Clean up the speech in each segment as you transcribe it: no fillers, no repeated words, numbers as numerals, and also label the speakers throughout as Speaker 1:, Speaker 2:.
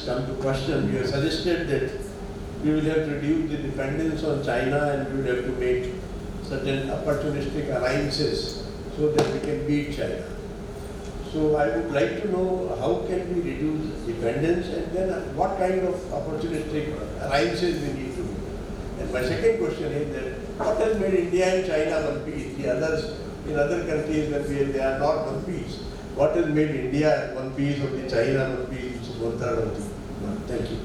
Speaker 1: come to question. You have suggested that we will have to reduce the dependence on China and we will have to make certain opportunistic alliances so that we can beat China. So I would like to know how can we reduce dependence and then what kind of opportunistic alliances we need to do. And my second question is that what has made India and China one piece? The others in other countries that they are not one piece. What has made India one piece of the China one piece, which is one third of the one? Thank you.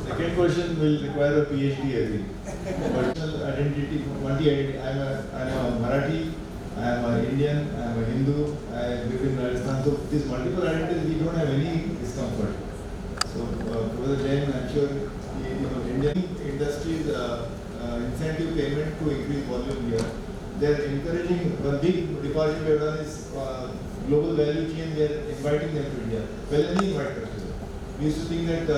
Speaker 2: Second question will require a PhD, I think. Personal identity, multi-identity. I'm a Marathi, I'm an Indian, I'm a Hindu, I live in Rajasthan. So these multiple identities, we don't have any discomfort. So Professor Jain, I'm sure Indian industries incentive payment to increase volume here. They are encouraging, one big departure we have done is global value chain, we are inviting them to India. Well, any invite countries. We used to think that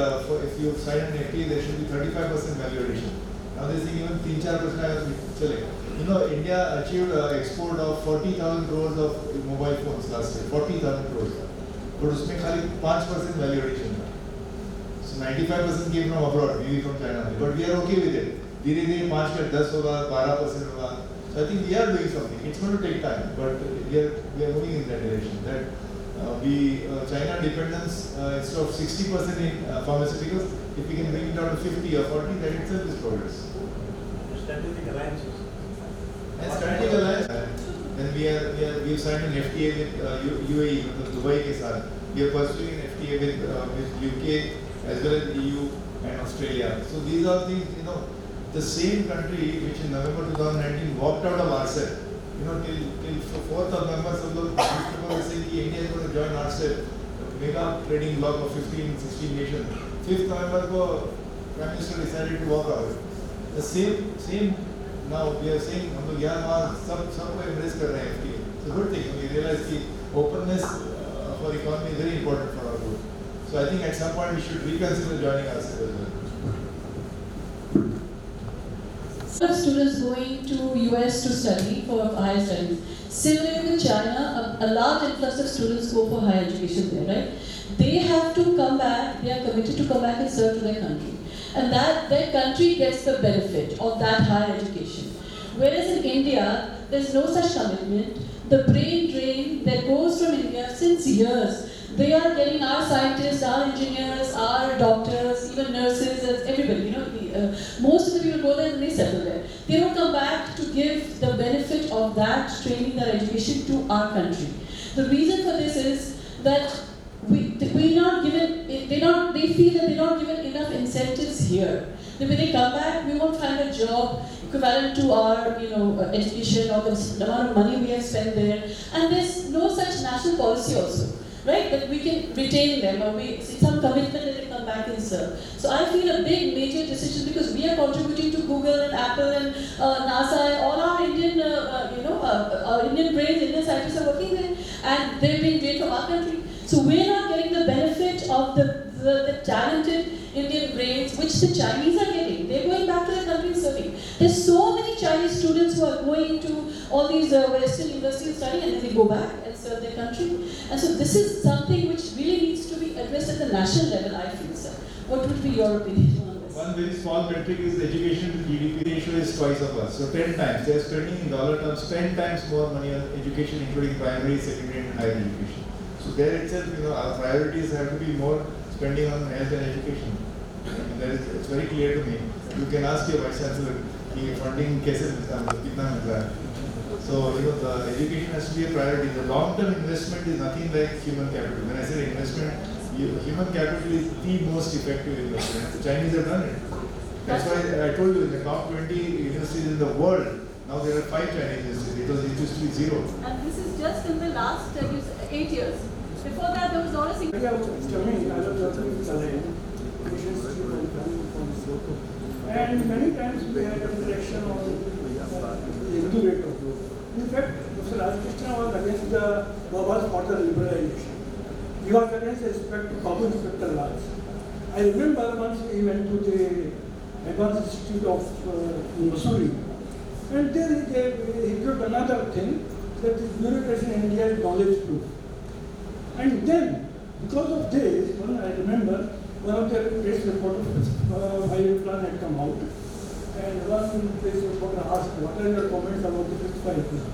Speaker 2: if you sign an FTA, there should be 35% value addition. Now they think even 3-4% You know, India achieved export of 40,000 crores of mobile phones last year. 40,000 crores. But उसमें खाली 5% value addition था. So 95% came from abroad, maybe from China. But we are okay with it. धीरे-धीरे 5 का 10 होगा, 12% होगा. So I think we are doing something. It's going to take time, but we are moving in that direction. That China dependence instead of 60% in pharmaceuticals, if we can bring it down to 50 or 40, that itself is progress.
Speaker 1: Strategic alliances.
Speaker 2: And strategic alliance. Then we have signed an FTA with UAE, Dubai के साथ. We are pursuing an FTA with UK as well as EU and Australia. So these are things, the same country which in November 2019 walked out of RCEP. Till 4th of November, some people were saying that India is going to join RCEP, mega trading bloc of 15-16 nations. 5th November, Prime Minister decided to walk out. The same. Now we are saying, हम लोग यहाँ वहाँ सबको embrace कर रहे हैं FTA. So good thing. We realize that openness for economy is very important for our growth. So I think at some point we should reconsider joining RCEP as well.
Speaker 3: Some students going to US to study for higher studies. Similarly with China, a large influx of students go for higher education there, right? They have to come back, they are committed to come back and serve to their country. And that their country gets the benefit of that higher education. Whereas in India, there's no such commitment. The brain drain that goes from India since years, they are getting our scientists, our engineers, our doctors, even nurses, everybody, most of the people go there and they settle there. They don't come back to give the benefit of that training, that education to our country. The reason for this is that they feel that they're not given enough incentives here. When they come back, we won't find a job equivalent to our, education or the amount of money we have spent there. And there's no such national policy also, right? That we can retain them or some commitment that they come back and serve. So I feel a big major decision because we are contributing to Google and Apple and NASA and all our Indian, our Indian brains, Indian scientists are working there, and they're being drained from our country. So we're not getting the benefit of the talented Indian brains, which the Chinese are getting. They're going back to their country and serving. There's so many Chinese students who are going to all these Western universities studying and then they go back and serve their country. And so this is something which really needs to be addressed at the national level, I feel, sir. What would be your opinion on this?
Speaker 2: One very small metric is education to GDP ratio is twice of us. So 10 times. They are spending in dollar terms 10 times more money on education, including primary, secondary and higher education. So there itself, our priorities have to be more spending on health and education. It's very clear to me. You can ask your vice chancellor, funding cases, so the education has to be a priority. The long-term investment is nothing like human capital. When I say investment, human capital is the most effective investment. The Chinese have done it. That's why I told you in the top 20 universities in the world, now there are 5 Chinese universities. It used to be 0.
Speaker 3: And this is just in the last 8 years. Before that, there was not a single.
Speaker 4: And many times we had a direction on the incubator. In fact, Professor Raj Krishna was against for the liberalization. He was against the respect to common capital laws. I remember once we went to the Advanced Institute of Missouri, and there he put another thing that the bureaucracy in India is knowledge proof. And then, because of this, I remember one of the press reporters five-year plan had come out, and one press reporter asked, what are your comments about the fifth five-year plan?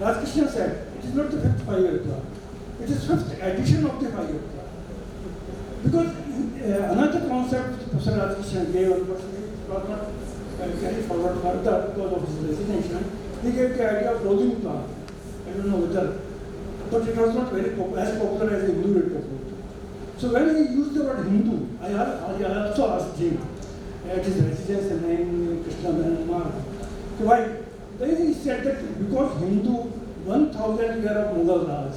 Speaker 4: Raj Krishna said, it is not the fifth five-year plan, it is fifth edition of the five-year plan. Because another concept Professor Raj Krishna gave, unfortunately, was not carried forward further because of his resignation. He gave the idea of rolling plan. I don't know whether, but it was not very as popular as the Hindu rate of growth. So when he used the word Hindu, I also asked him at his residence in Krishna Myanmar, why? Then he said that because Hindu, 1000 years of Mughal Raj,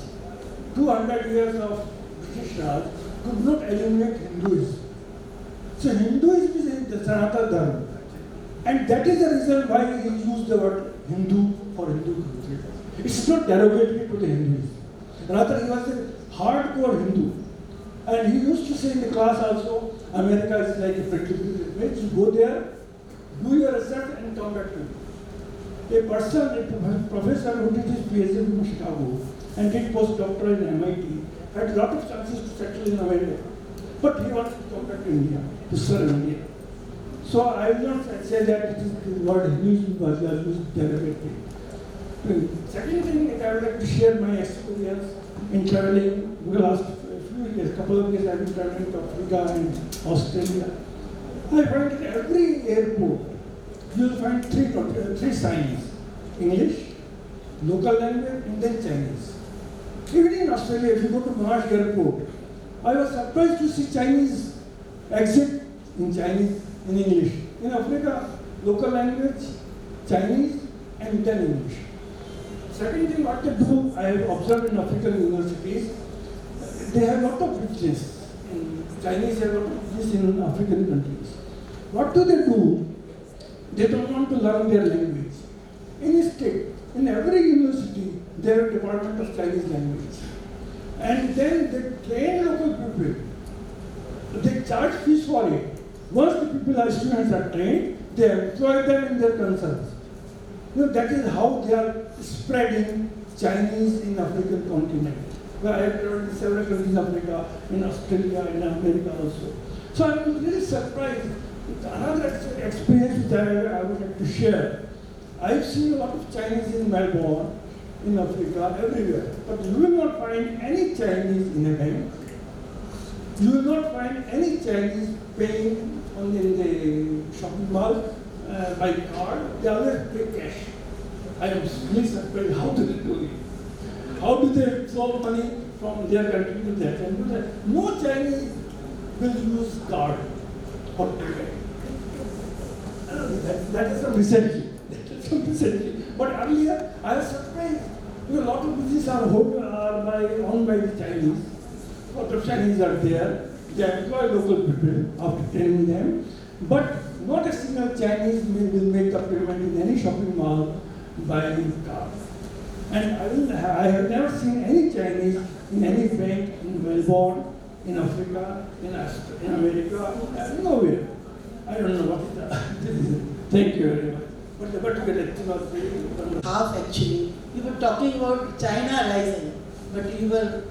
Speaker 4: 200 years of British Raj, could not eliminate Hinduism. So Hinduism is the Sanatana Dharma. And that is the reason why he used the word Hindu for Hindu country. It's not derogatory to the Hindus. Rather, he was a hardcore Hindu. And he used to say in the class also, America is like a pretty place. You go there, do your research and come back to it. A person, a professor who did his PhD in Chicago and did postdoctoral in MIT, had a lot of chances to settle in America. But he wanted to come back to India, to serve India. So I will not say that it is the word Hinduism was used derogatory. Second thing is I would like to share my experience in traveling. For the last few years, couple of years I have been traveling to Africa and Australia. I find at every airport you will find three signs: English, local language, and then Chinese. Even in Australia, if you go to Monash airport, I was surprised to see Chinese exit in Chinese, in English. In Africa, local language, Chinese, and then English. Second thing what they do, I have observed in African universities, they have a lot of business. Chinese have a lot of business in African countries. What do? They don't want to learn their language. Instead, in every university, there is a department of Chinese language. And then they train local people. They charge fees for it. Once the people, students are trained, they employ them in their concerns. That is how they are spreading Chinese in African continent. Well, I have traveled in several countries in Africa, in Australia, in America also. So I am really surprised. Another experience which I would like to share. I've seen a lot of Chinese in Melbourne, in Africa, everywhere. But you will not find any Chinese in a bank. You will not find any Chinese paying in the shopping mall by card. They always pay cash. I am really surprised. How do they do it? How do they flow money from their country to their country? No Chinese will use card or payment. That is some recently. But earlier, I was surprised. A lot of businesses are owned by the Chinese. A lot of Chinese are there. They employ local people after training them. But not a single Chinese will make the payment in any shopping mall by card. And I have never seen any Chinese in any bank in Melbourne, in Africa, in America, nowhere. I don't know what is that. Thank you very much. But the lecture was very wonderful.
Speaker 5: Half actually. You were talking about China rising, but you were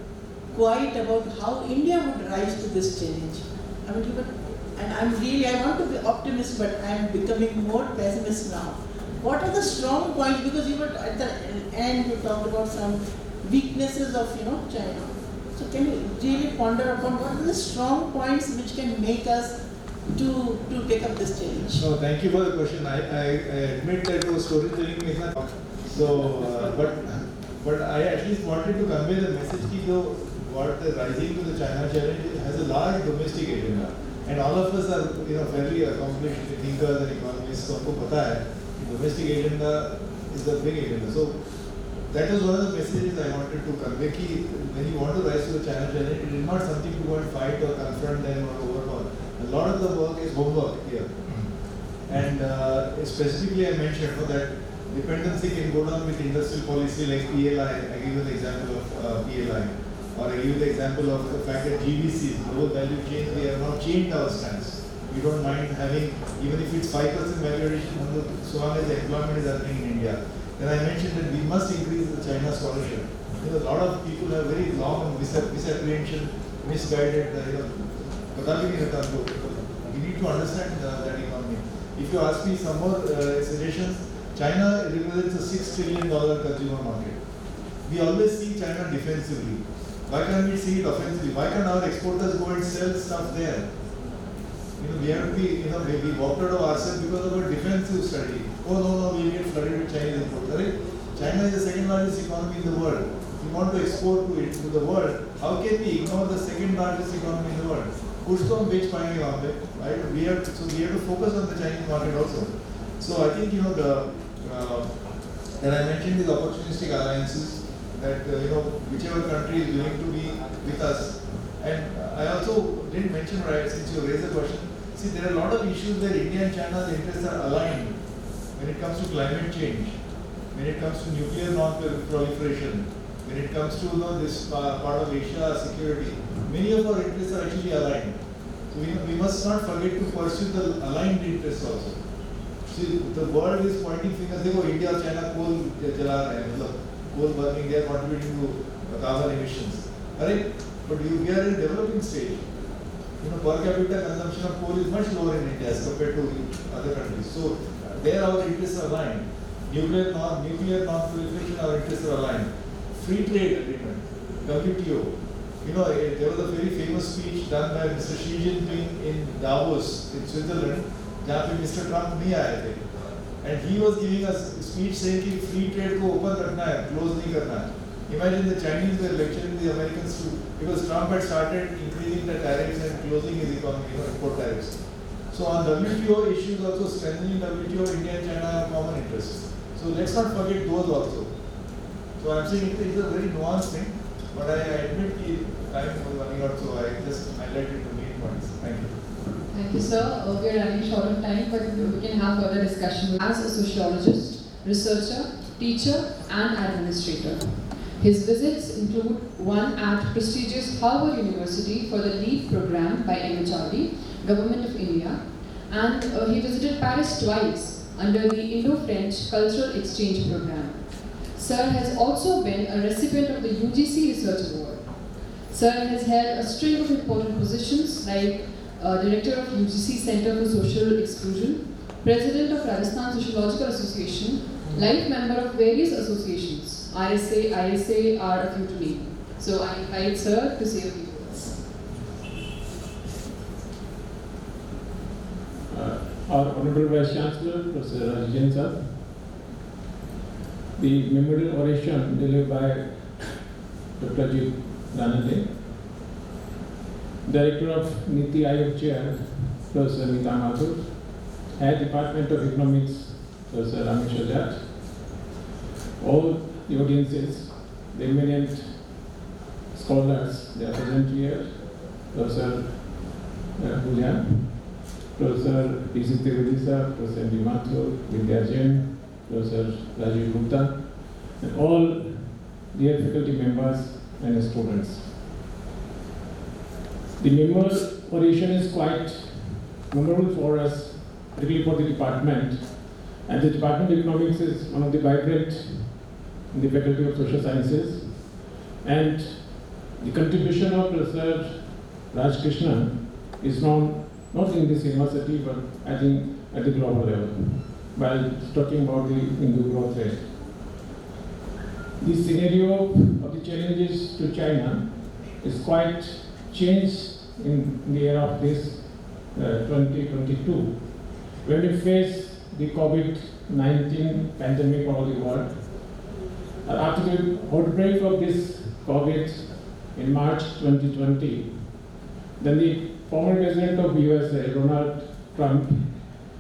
Speaker 5: quiet about how India would rise to this challenge. I mean, I want to be optimist, but I am becoming more pessimist now. What are the strong points? Because you were at the end, you talked about some weaknesses of China. So can you really ponder upon what are the strong points which can make us to take up this challenge?
Speaker 2: So thank you for the question. I admit that the storytelling is not so, but I at least wanted to convey the message that what the rising to the China challenge has a large domestic agenda, and all of us are fairly accomplished thinkers and economists. So हमको पता है domestic agenda is the big agenda. So that was one of the messages I wanted to convey. Ki when you want to rise to the China challenge, it is not something to go and fight or confront them or overcome. A lot of the work is homework here. And specifically I mentioned that dependency can go down with industrial policy like PLI. I give you the example of PLI. Or I give you the example of the fact that GVCs, global value chain, we have now changed our stance. We don't mind having, even if it's 5% value addition, so long as the employment is happening in India. Then I mentioned that we must increase the China scholarship. A lot of people have very long misapprehension, misguided पता भी नहीं रहता हमको. We need to understand that economy. If you ask me some more suggestions, China represents a $6 trillion consumer market. We always see China defensively. Why can't we see it offensively? Why can't our exporters go and sell stuff there? We have to be, we walked out of ourselves because of a defensive strategy. Oh no, we'll get flooded with Chinese imports. Right? China is the second largest economy in the world. If we want to export to the world, how can we ignore the second largest economy in the world? कुछ तो हम बेच पाएंगे वहाँ पे, right? We have to focus on the Chinese market also. So I think and I mentioned these opportunistic alliances that whichever country is willing to be with us. And I also didn't mention, right, since you raised the question. See, there are a lot of issues where India and China's interests are aligned when it comes to climate change, when it comes to nuclear non-proliferation, when it comes to this part of Asia security. Many of our interests are actually aligned. So we must not forget to pursue the aligned interests also. See, the world is pointing fingers. देखो India और China coal जला रहे हैं, मतलब coal burning, they are contributing to carbon emissions. Right? But we are in developing stage. Per capita consumption of coal is much lower in India as compared to other countries. So there our interests are aligned. Nuclear non-proliferation, our interests are aligned. Free trade agreement, WTO. There was a very famous speech done by Mr. Xi Jinping in Davos in Switzerland, जहाँ पे Mr. Trump नहीं आए थे. And he was giving us a speech saying कि free trade को open रखना है, close नहीं करना है. Imagine the Chinese were lecturing the Americans too, because Trump had started increasing the tariffs and closing his economy, import tariffs. So on WTO issues also, strengthening WTO, India and China have common interests. So let's not forget those also. So I'm saying it is a very nuanced thing, but I admit time was running out, so I just highlighted the main points. Thank you.
Speaker 6: Thank you, sir. We are running short of time, but we can have further discussion. As a sociologist, researcher, teacher, and administrator. His visits include one at prestigious Harvard University for the LEAP program by MHRD, Government of India, and he visited Paris twice under the Indo-French Cultural Exchange program. Sir has also been a recipient of the UGC Research Award. Sir has held a string of important positions like Director of UGC Center for Social Exclusion, President of Rajasthan Sociological Association, life member of various associations. RSA, ISA are a few to name. So I invite Sir to say a few words.
Speaker 7: Our Honorable Vice Chancellor, Professor Raj Krishna, the memorial oration delivered by Dr. Ajit Ranade, Director of NITI Aayog Chair, Professor Mathur, Head Department of Economics, Professor Ramesh Ajat, all the audiences, the eminent scholars, they are present here, Professor Julian, Professor P.C. Trivedisa, Professor M. Mathur, Vidya Jain, Professor Rajiv Gupta, and all dear faculty members and students. The memorial oration is quite memorable for us, particularly for the department. And the Department of Economics is one of the vibrant in the Faculty of Social Sciences. And the contribution of Professor Raj Krishna is known not in this university, but I think at the global level, while talking about the Hindu growth rate. The scenario of the challenges to China is quite changed in the era of this 2022. When we face the COVID-19 pandemic all over the world, after the outbreak of this COVID in March 2020, then the former president of USA, Donald Trump,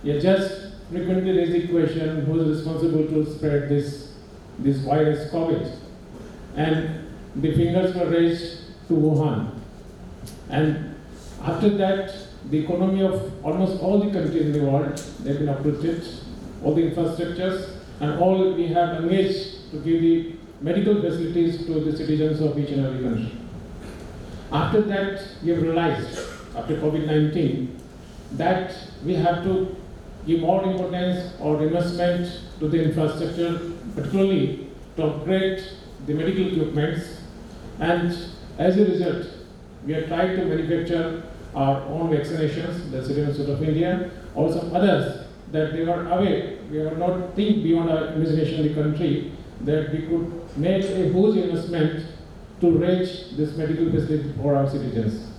Speaker 7: he just frequently raised the question who is responsible to spread this virus COVID. And the fingers were raised to Wuhan. And after that, the economy of almost all the countries in the world, they've been uprooted, all the infrastructures, and all we have engaged to give the medical facilities to the citizens of each and every country. After that, we have realized, after COVID-19, that we have to give more importance or investment to the infrastructure, particularly to upgrade the medical equipments. And as a result, we have tried to manufacture our own vaccinations, the Serum Institute of India, or some others, that they were aware, we were not think beyond our imagination in the country, that we could make a huge investment to reach this medical facility for our citizens.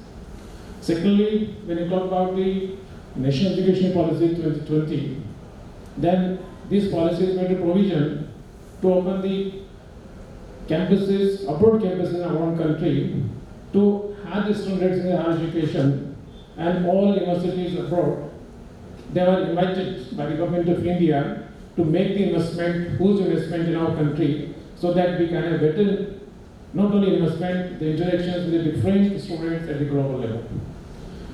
Speaker 7: Secondly, when you talk about the National Education Policy 2020, then this policy has made a provision to open the campuses, abroad campuses in our own country, to have the students in higher education, and all universities abroad, they were invited by the government of India to make the investment, huge investment in our country, so that we can have better, not only investment, the interactions with the different students at the global level.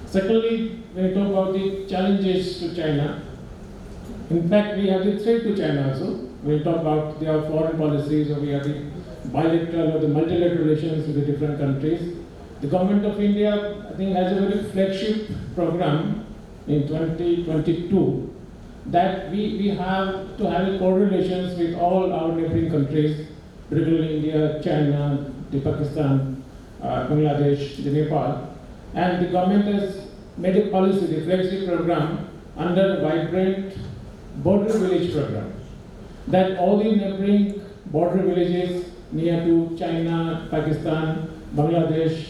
Speaker 7: Secondly, when we talk about the challenges to China, in fact, we have the threat to China also. When we talk about their foreign policies, or we have the bilateral or the multilateral relations with the different countries. The government of India, I think, has a very flagship program in 2022 that we have to have correlations with all our neighboring countries, particularly India, China, the Pakistan, Bangladesh, the Nepal. And the government has made a policy, the flagship program, under Vibrant Border Village program, that all the neighboring border villages near to China, Pakistan, Bangladesh,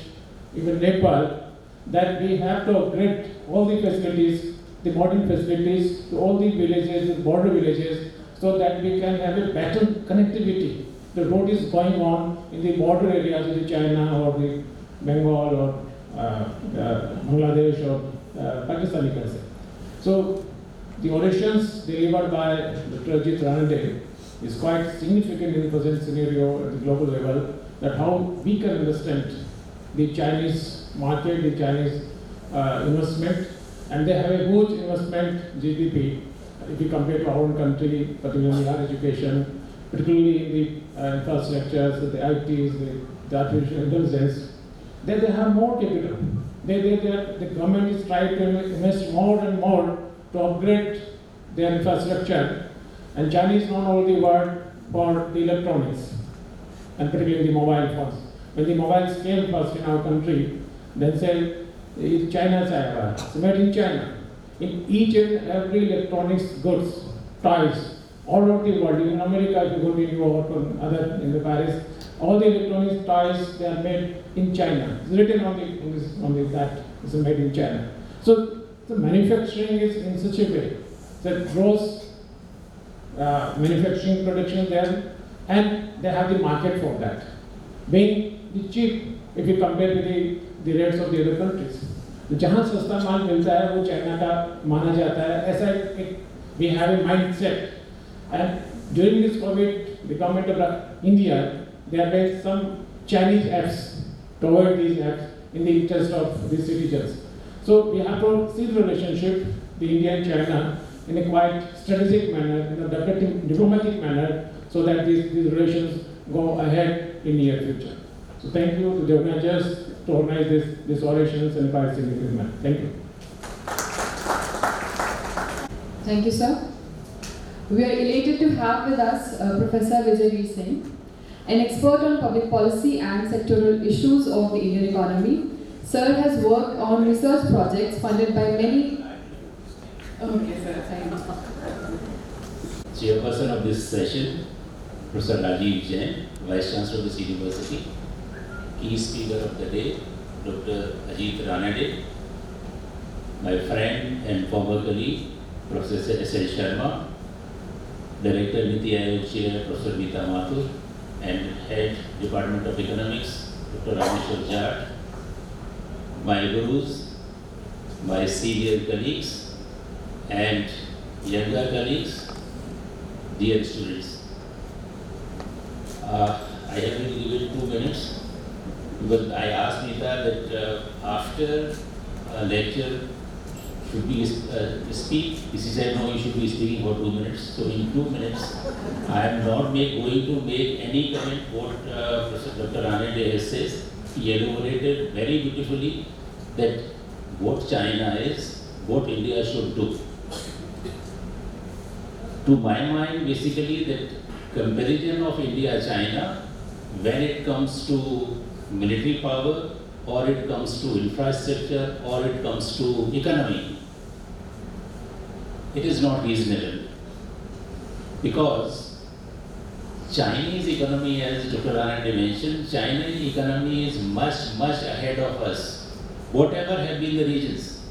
Speaker 7: even Nepal, that we have to upgrade all the facilities, the modern facilities to all the villages, the border villages, so that we can have a better connectivity. The road is going on in the border areas of the China or the Bengal or Bangladesh or Pakistan, you can say. So the orations delivered by Dr. Ajit Ranade is quite significant in the present scenario at the global level, that how we can understand the Chinese market, the Chinese investment, and they have a huge investment GDP if you compare to our own country, particularly our education, particularly in the infrastructures, the ITs, the artificial intelligence. They have more capital. The government is trying to invest more and more to upgrade their infrastructure, and China is known all over the world for the electronics, and particularly the mobile phones. When the mobiles came first in our country, then said, it's China's era, it's made in China. In each and every electronics goods, toys, all over the world, even America, if you go to New York or other in the Paris, all the electronics toys, they are made in China. It's written on the that it's made in China. So the manufacturing is in such a way that gross manufacturing production there, and they have the market for that. Being the cheap, if you compare with the rates of the other countries. जहाँ सस्ता माल मिलता है वो China का माना जाता है, ऐसा we have a mindset. And during this COVID, the government of India, they have made some Chinese apps to avoid these apps in the interest of the citizens. So we have to see the relationship, the India and China, in a quite strategic manner, in a diplomatic manner, so that these relations go ahead in near future. So thank you to the organizers to organize these orations and quite significant manner. Thank you.
Speaker 6: Thank you, sir. We are elated to have with us Professor Vijay V. Singh, an expert on public policy and sectoral issues of the Indian economy. Sir has worked on research projects funded by many. Okay, sir. Thank you.
Speaker 8: Chairperson of this session, Professor Rajiv Jain, Vice Chancellor of this University. Key speaker of the day, Dr. Ajit Ranade. My friend and former colleague, Professor S.L. Sharma. Director NITI Aayog Chair, Professor Meeta Mathur, and Head Department of Economics, Dr. Rameshwar Jat. My gurus, my senior colleagues, and younger colleagues, dear students. I have been given 2 minutes because I asked Meeta that after a lecture should we speak. She said no, you should be speaking for 2 minutes. So in 2 minutes, I am not going to make any comment what Professor Dr. Ranade has said. He elaborated very beautifully that what China is, what India should do. To my mind, basically that comparison of India-China when it comes to military power, or it comes to infrastructure, or it comes to economy, it is not reasonable. Because Chinese economy, as Dr. Ranade mentioned, Chinese economy is much, much ahead of us. Whatever have been the regions,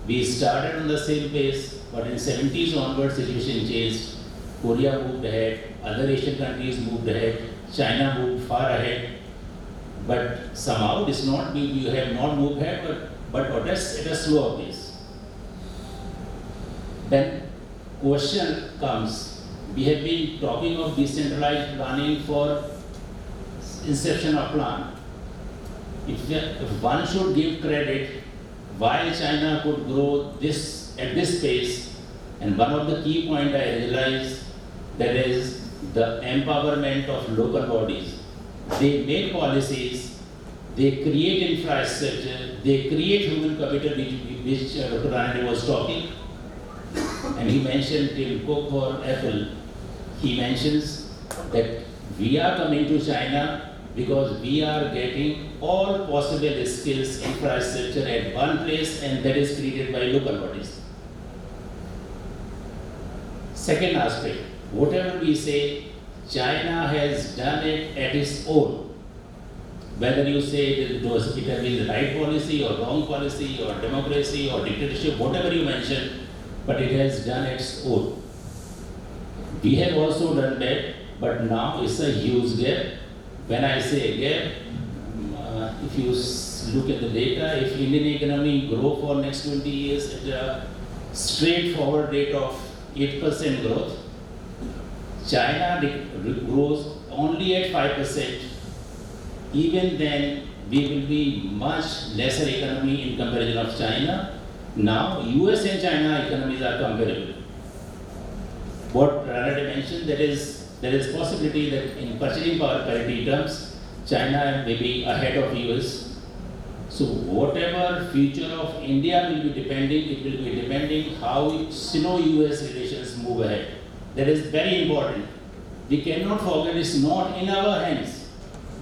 Speaker 8: we started on the same pace, but in 70s onwards, situation changed. Korea moved ahead, other Asian countries moved ahead, China moved far ahead. But somehow it's not, we have not moved ahead, but at a slower pace. Then question comes, we have been talking of decentralized planning for inception of plan. If one should give credit why China could grow this at this pace, and one of the key points I realized, that is the empowerment of local bodies. They make policies, they create infrastructure, they create human capital, which Dr. Ranade was talking. And he mentioned Tim Cook for Apple. He mentions that we are coming to China because we are getting all possible skills, infrastructure at one place, and that is created by local bodies. Second aspect, whatever we say, China has done it at its own. Whether you say it has been the right policy or wrong policy or democracy or dictatorship, whatever you mention, but it has done its own. We have also done that, but now it's a huge gap. When I say gap, if you look at the data, if Indian economy grow for next 20 years at a straightforward rate of 8% growth, China grows only at 5%. Even then, we will be much lesser economy in comparison of China. Now, US and China economies are comparable. What Ranade mentioned, there is possibility that in purchasing power parity terms, China may be ahead of US. So whatever future of India will be depending, it will be depending how Sino-US relations move ahead. That is very important. We cannot forget it's not in our hands.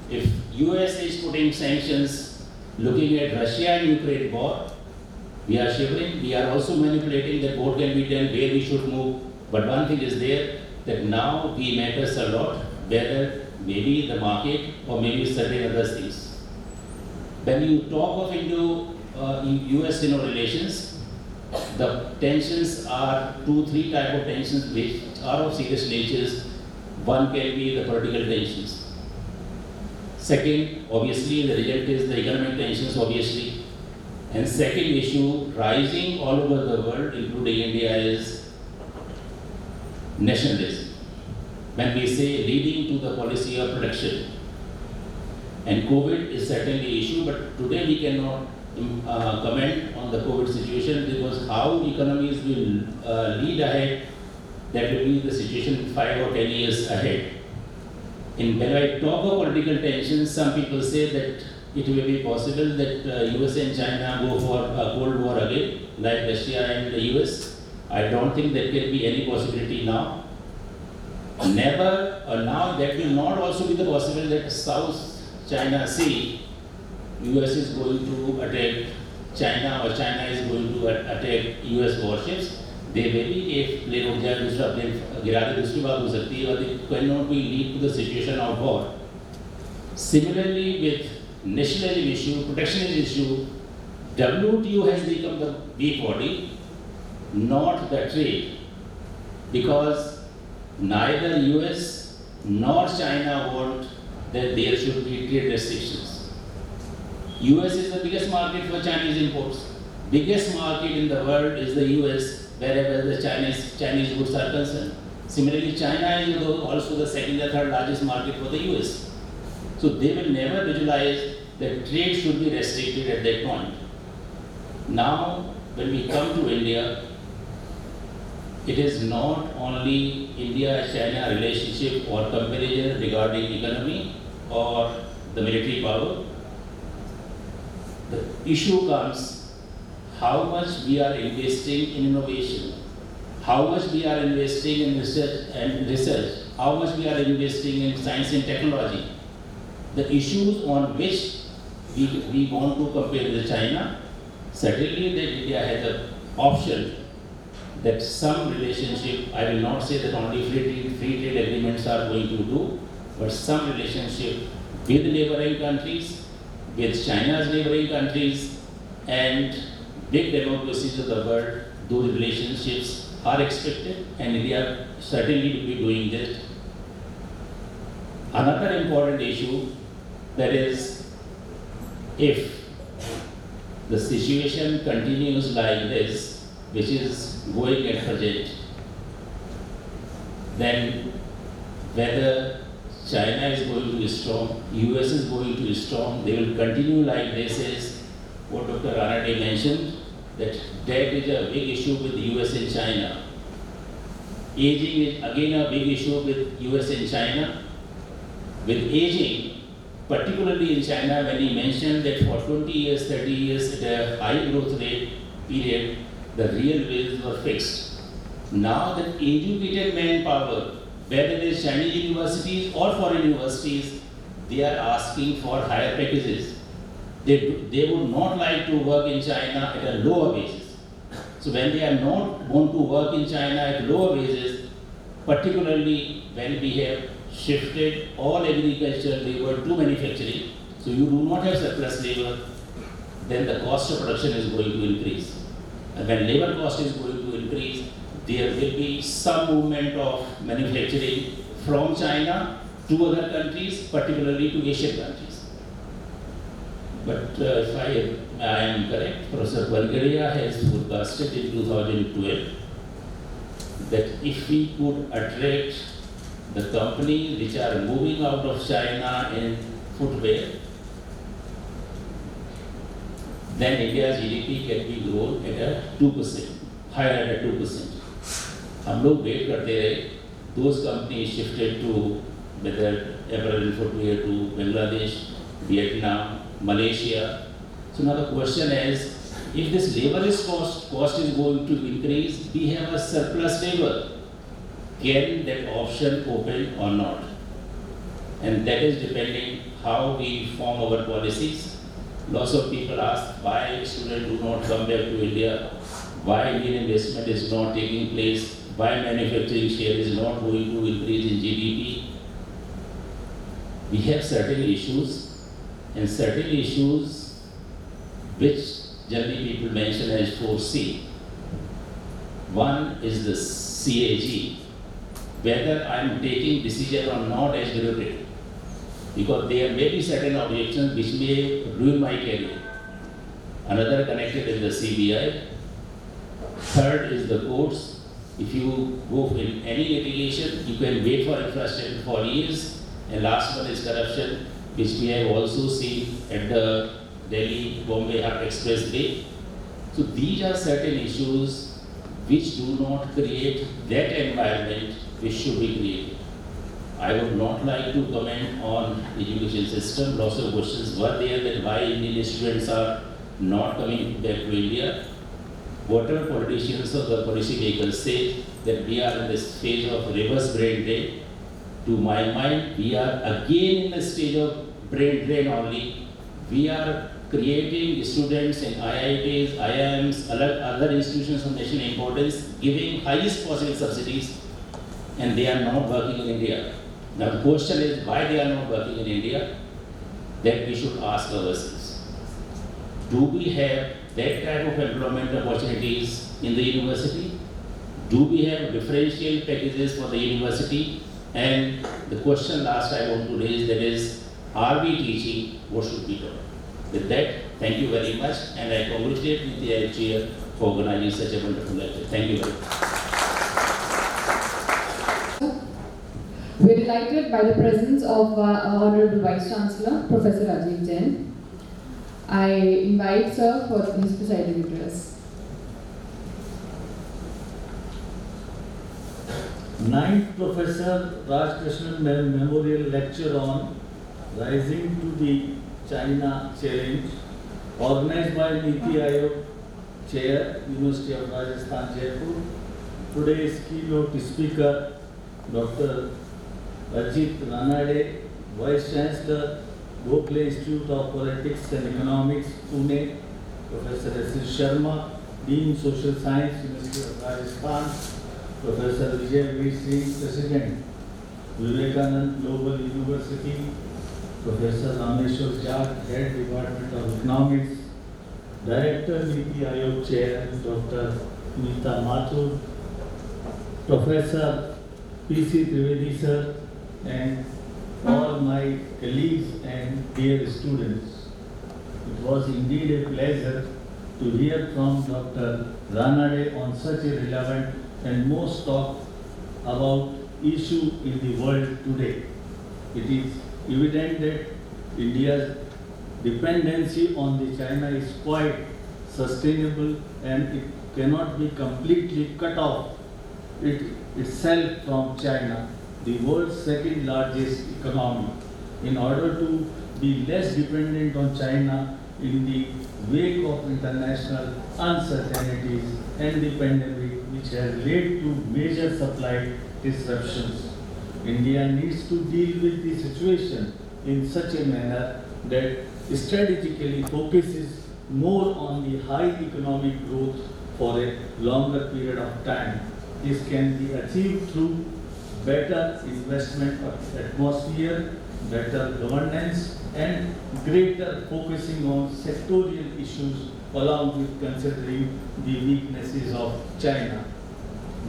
Speaker 8: If US is putting sanctions, looking at Russia and Ukraine war, we are shivering, we are also manipulating that what can be done, where we should move. But one thing is there, that now we matters a lot, whether maybe the market or maybe certain other things. When you talk of US-Sino relations, the tensions are 2-3 type of tensions which are of serious natures. One can be the political tensions. Second, obviously, the result is the economic tensions, obviously. And second issue, rising all over the world, including India, is nationalism. When we say leading to the policy of protection. And COVID is certainly issue, but today we cannot comment on the COVID situation because how economies will lead ahead, that will be the situation 5 or 10 years ahead. And when I talk of political tensions, some people say that it will be possible that US and China go for a Cold War again, like Russia and the US. I don't think there can be any possibility now. Never, now that will not also be the possibility that South China Sea, US is going to attack China or China is going to attack US warships. They may be एक plane उठ जाए दूसरा plane गिरा दे दूसरी बात हो सकती है but it cannot be lead to the situation of war. Similarly with nationalism issue, protectionism issue, WTO has become the weak body, not the trade, because neither US nor China want that there should be trade restrictions. US is the biggest market for Chinese imports. Biggest market in the world is the US, wherever the Chinese goods are concerned. Similarly, China is also the second or third largest market for the US. So they will never visualize that trade should be restricted at that point. Now, when we come to India, it is not only India-China relationship or comparison regarding economy or the military power. The issue comes how much we are investing in innovation, how much we are investing in research, how much we are investing in science and technology. The issues on which we want to compare with China, certainly that India has an option that some relationship, I will not say that only free trade agreements are going to do, but some relationship with neighboring countries, with China's neighboring countries, and big democracies of the world, those relationships are expected, and India certainly will be doing that. Another important issue, that is, if the situation continues like this, which is going at present, then whether China is going to be strong, US is going to be strong, they will continue like this, is what Dr. Ranade mentioned, that debt is a big issue with US and China. Aging is again a big issue with US and China. With aging, particularly in China, when he mentioned that for 20 years, 30 years at a high growth rate period, the real wages were fixed. Now that educated manpower, whether it is Chinese universities or foreign universities, they are asking for higher packages. They would not like to work in China at a lower wages. So when they are not want to work in China at lower wages, particularly when we have shifted all agricultural labor to manufacturing, so you do not have surplus labor, then the cost of production is going to increase. And when labor cost is going to increase, there will be some movement of manufacturing from China to other countries, particularly to Asian countries. But if I am correct, Professor Bargaria has forecasted in 2012 that if we could attract the companies which are moving out of China in footwear, then India's GDP can be grown at a 2%, higher at a 2%. हम लोग wait करते रहे, those companies shifted to whether apparel footwear to Bangladesh, Vietnam, Malaysia. So now the question is, if this labor is cost is going to increase, we have a surplus labor. Can that option open or not? And that is depending how we form our policies. Lots of people ask why students do not come back to India, why Indian investment is not taking place, why manufacturing share is not going to increase in GDP. We have certain issues, and certain issues which generally people mention as 4C. One is the CAG, whether I am taking decision or not as deliberate, because there may be certain objections which may ruin my career. Another connected is the CBI. Third is the courts. If you go in any litigation, you can wait for infrastructure for years. And last one is corruption, which we have also seen at the Delhi-Bombay Expressway. So these are certain issues which do not create that environment which should be created. I would not like to comment on education system. Lots of questions were there that why Indian students are not coming back to India. Whatever politicians or the policy makers say that we are in this phase of reverse brain drain, to my mind, we are again in the stage of brain drain only. We are creating students in IITs, IIMs, other institutions of national importance, giving highest possible subsidies, and they are not working in India. Now the question is why they are not working in India, that we should ask ourselves. Do we have that type of employment opportunities in the university? Do we have differential packages for the university? And the question last I want to raise, that is, are we teaching what should be taught? With that, thank you very much, and I congratulate NITI Chair for organizing such a wonderful lecture. Thank you very much.
Speaker 6: We are delighted by the presence of our Honorable Vice Chancellor, Professor Ajit Ranade. I invite Sir for his presiding address.
Speaker 9: 9th Professor Raj Krishna Memorial Lecture on Rising to the China Challenge, organized by NITI Aayog Chair, University of Rajasthan, Jaipur. Today's keynote speaker, Dr. Ajit Ranade, Vice Chancellor, Gokhale Institute of Politics and Economics, Pune, Professor S. Sharma, Dean Social Science, University of Rajasthan, Professor Vijay V. Singh, President, Vivekanand Global University, Professor Rameshwar Jat, Head Department of Economics, Director NITI Aayog Chair, Dr. Meeta Mathur, Professor P.C. Trivedi sir, and all my colleagues and dear students. It was indeed a pleasure to hear from Dr. Ranade on such a relevant and most talked about issue in the world today. It is evident that India's dependency on the China is quite sustainable and it cannot be completely cut off itself from China, the world's second largest economy. In order to be less dependent on China in the wake of international uncertainties and the pandemic which has led to major supply disruptions, India needs to deal with the situation in such a manner that strategically focuses more on the high economic growth for a longer period of time. This can be achieved through better investment atmosphere, better governance, and greater focusing on sectorial issues along with considering the weaknesses of China.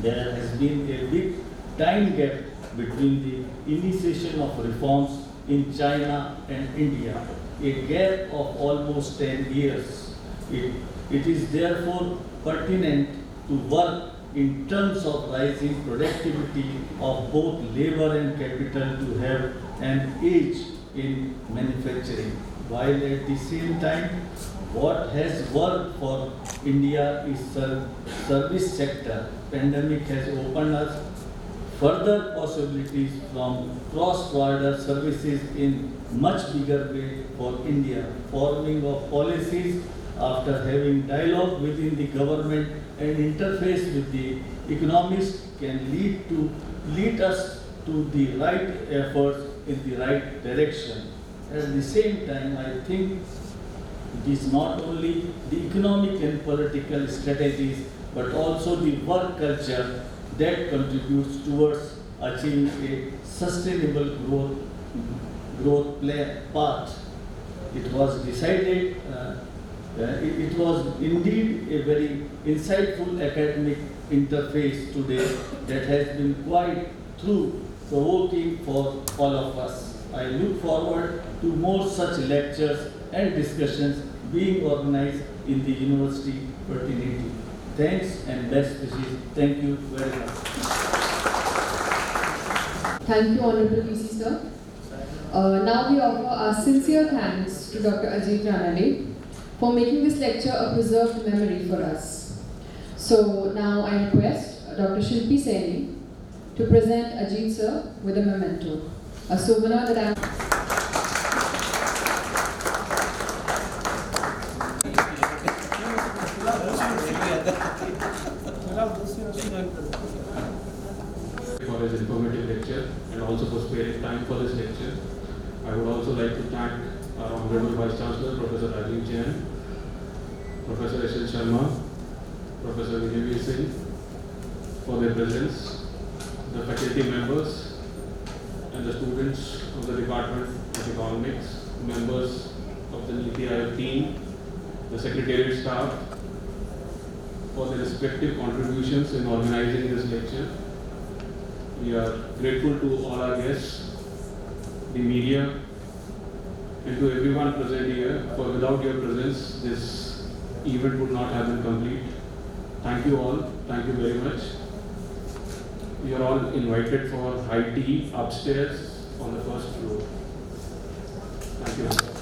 Speaker 9: There has been a big time gap between the initiation of reforms in China and India, a gap of almost 10 years. It is therefore pertinent to work in terms of rising productivity of both labor and capital to have an edge in manufacturing, while at the same time what has worked for India is service sector. Pandemic has opened us further possibilities from cross-border services in much bigger way for India. Forming of policies after having dialogue within the government and interface with the economists can lead us to the right efforts in the right direction. At the same time, I think it is not only the economic and political strategies, but also the work culture that contributes towards achieving a sustainable growth path. It was decided, it was indeed a very insightful academic interface today that has been quite provoking for all of us. I look forward to more such lectures and discussions being organized in the university fraternity. Thanks and best wishes. Thank you very much.
Speaker 6: Thank you, Honorable PC sir. Now we offer our sincere thanks to Dr. Ajit Ranade for making this lecture a preserved memory for us. So now I request Dr. Shilpi Saini to present Ajit sir with a memento, a souvenir that I am
Speaker 7: for his informative lecture and also for sparing time for this lecture. I would also like to thank our Honorable Vice Chancellor, Professor Rajiv Jain, Professor S. Sharma, Professor Vijay V. Singh for their presence, the faculty members and the students of the Department of Economics, members of the NITI Aayog team, the secretariat staff for their respective contributions in organizing this lecture. We are grateful to all our guests, the media, and to everyone present here, for without your presence, this event would not have been complete. Thank you all. Thank you very much. You are all invited for high tea upstairs on the first floor. Thank you.